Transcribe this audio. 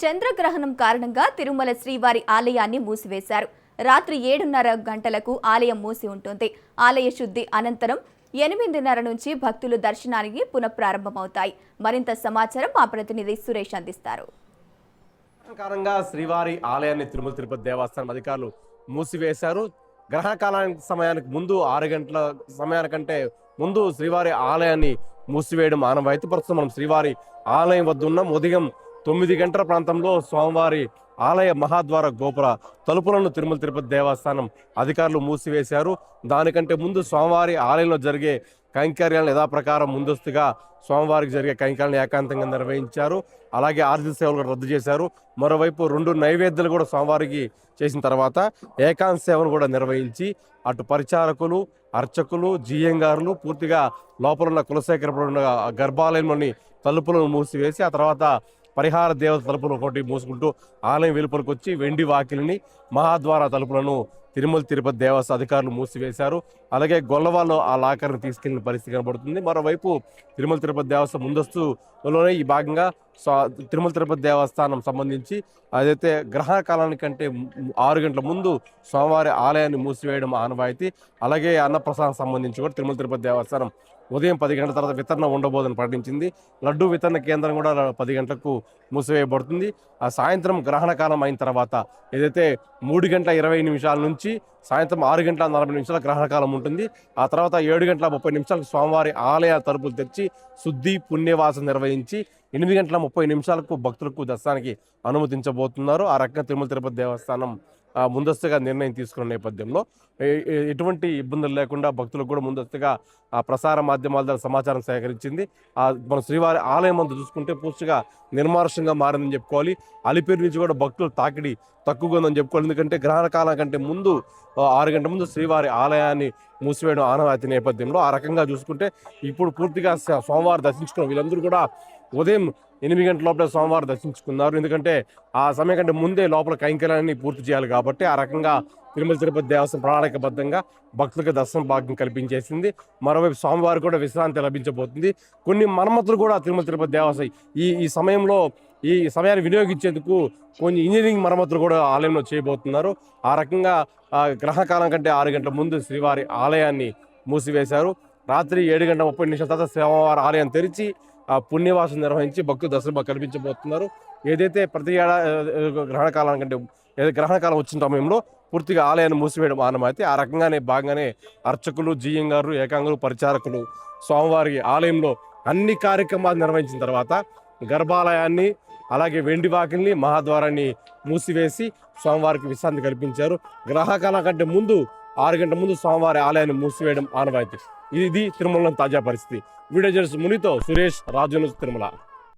చంద్రగ్రహణం కారణంగా తిరుమల శ్రీవారి ఆలయాన్ని మూసివేశారు. రాత్రి 7:30 గంటలకు ఆలయం మూసి ఉంటుంది. ఆలయ శుద్ధి అనంతరం 8:30 నుంచి భక్తులు దర్శనానికి పునఃప్రారంభమవుతాయి. మరింత సమాచారం మా ప్రతినిధి సురేష్ అందిస్తారు. కారణంగా శ్రీవారి ఆలయాన్ని తిరుమల తిరుపతి దేవస్థానం అధికారులు మూసివేశారు. గ్రహణకాలానికి సమయానికి ముందు 6 గంటల సమయానికంటే ముందు శ్రీవారి ఆలయాన్ని మూసివేయడం ఆనవాయితీ. ప్రస్తుతం మనం శ్రీవారి ఆలయం వద్ద ఉన్నాం. ఉదయం 9 గంటల ప్రాంతంలో స్వామివారి ఆలయ మహాద్వార గోపుర తలుపులను తిరుమల తిరుపతి దేవస్థానం అధికారులు మూసివేశారు. దానికంటే ముందు స్వామివారి ఆలయంలో జరిగే కైంకర్యాలను యథాప్రకారం ముందస్తుగా స్వామివారికి జరిగే కైంకర్యాలను ఏకాంతంగా నిర్వహించారు. అలాగే ఆర్జిత సేవలు కూడా రద్దు చేశారు. మరోవైపు 2 నైవేద్యాలు కూడా స్వామివారికి చేసిన తర్వాత ఏకాంత సేవను కూడా నిర్వహించి అటు పరిచారకులు, అర్చకులు, జియ్యంగారులు పూర్తిగా లోపల ఉన్న కులశేఖరపురం గర్భాలయంలోని తలుపులను మూసివేసి ఆ తర్వాత పరిహార దేవత తలుపులు ఒకటి మూసుకుంటూ ఆలయం వెలుపలకు వచ్చి వెండి వాకిలిని మహాద్వార తలుపులను తిరుమల తిరుపతి దేవస్థానం అధికారులు మూసివేశారు. అలాగే గొల్లవాళ్ళు ఆ లాకర్ని తీసుకెళ్లిన పరిస్థితి కనబడుతుంది. మరోవైపు తిరుమల తిరుపతి దేవస్థానం ముందస్తులోనే ఈ భాగంగా తిరుమల తిరుపతి దేవస్థానం సంబంధించి అదైతే గ్రహణ కాలానికంటే 6 గంటల ముందు స్వామివారి ఆలయాన్ని మూసివేయడం ఆనవాయితీ. అలాగే అన్నప్రసాదం సంబంధించి కూడా తిరుమల తిరుపతి దేవస్థానం ఉదయం 10 గంటల తర్వాత వితరణ ఉండబోదని ప్రకటించింది. లడ్డూ వితరణ కేంద్రం కూడా 10 గంటలకు మూసివేయబడుతుంది. ఆ సాయంత్రం గ్రహణ కాలం అయిన తర్వాత ఏదైతే 3 గంటల 20 నిమిషాల నుంచి సాయంత్రం 6 గంటల 40 నిమిషాల గ్రహణ కాలం ఉంటుంది. ఆ తర్వాత 7 గంటల 30 నిమిషాలకు స్వామివారి ఆలయ తలుపులు తెరిచి శుద్ధి పుణ్యవాసం నిర్వహించి 8 గంటల 30 నిమిషాలకు భక్తులకు దర్శనానికి అనుమతించబోతున్నారు. ఆ రకంగా తిరుమల తిరుపతి దేవస్థానం ముందస్తుగా నిర్ణయం తీసుకున్న నేపథ్యంలో ఎటువంటి ఇబ్బందులు లేకుండా భక్తులకు కూడా ముందస్తుగా ప్రసార మాధ్యమాల ద్వారా సమాచారం సేకరించింది. మన శ్రీవారి ఆలయం ముందు చూసుకుంటే పూర్తిగా నిర్మానుష్యంగా మారిందని చెప్పుకోవాలి. అలిపిరి నుంచి కూడా భక్తులు తాకిడి తక్కువగా ఉందని చెప్పుకోవాలి. ఎందుకంటే గ్రహణ కాలం కంటే ముందు 6 గంటల ముందు శ్రీవారి ఆలయాన్ని మూసివేయడం ఆనవాయితీ నేపథ్యంలో ఆ రకంగా చూసుకుంటే ఇప్పుడు పూర్తిగా సోమవారం దర్శించుకున్న వీళ్ళందరూ కూడా ఉదయం 8 గంటల లోపల సోమవారం దర్శించుకున్నారు. ఎందుకంటే ఆ సమయం కంటే ముందే లోపల కైంకర్యాన్ని పూర్తి చేయాలి కాబట్టి ఆ రకంగా తిరుమల తిరుపతి దేవస్థానం ప్రణాళికబద్ధంగా భక్తులకు దర్శన భాగ్యం కల్పించేసింది. మరోవైపు స్వామివారికి కూడా విశ్రాంతి లభించబోతుంది. కొన్ని మరమ్మతులు కూడా తిరుమల తిరుపతి దేవస్థానం ఈ సమయంలో ఈ సమయాన్ని వినియోగించేందుకు కొన్ని ఇంజనీరింగ్ మరమ్మతులు కూడా ఆలయంలో చేయబోతున్నారు. ఆ రకంగా గ్రహకాలం కంటే 6 గంటల ముందు శ్రీవారి ఆలయాన్ని మూసివేశారు. రాత్రి 7 గంటల 30 నిమిషాల తర్వాత స్వామివారి ఆలయం తెరిచి పుణ్యవాసం నిర్వహించి భక్తులు దర్శనం కల్పించబోతున్నారు. ఏదైతే ప్రతి గ్రహణ కాలం కంటే గ్రహణకాలం వచ్చిన సమయంలో పూర్తిగా ఆలయాన్ని మూసివేయడం ఆనమైతే ఆ రకంగానే భాగంగానే అర్చకులు, జియ్యంగారు, ఏకాంగులు, పరిచారకులు స్వామివారి ఆలయంలో అన్ని కార్యక్రమాలు నిర్వహించిన తర్వాత గర్భాలయాన్ని అలాగే వెండి వాకిల్ని మహాద్వారాన్ని మూసివేసి స్వామివారికి విశ్రాంతి కల్పించారు. గ్రహకాలం కంటే ముందు 6 గంటల ముందు స్వామివారి ఆలయాన్ని మూసివేయడం ఆనవాయితీ. ఇది తిరుమలలో తాజా పరిస్థితి. వీడియో జర్నలిస్ట్ మునితో సురేష్, రాజు న్యూస్, తిరుమల.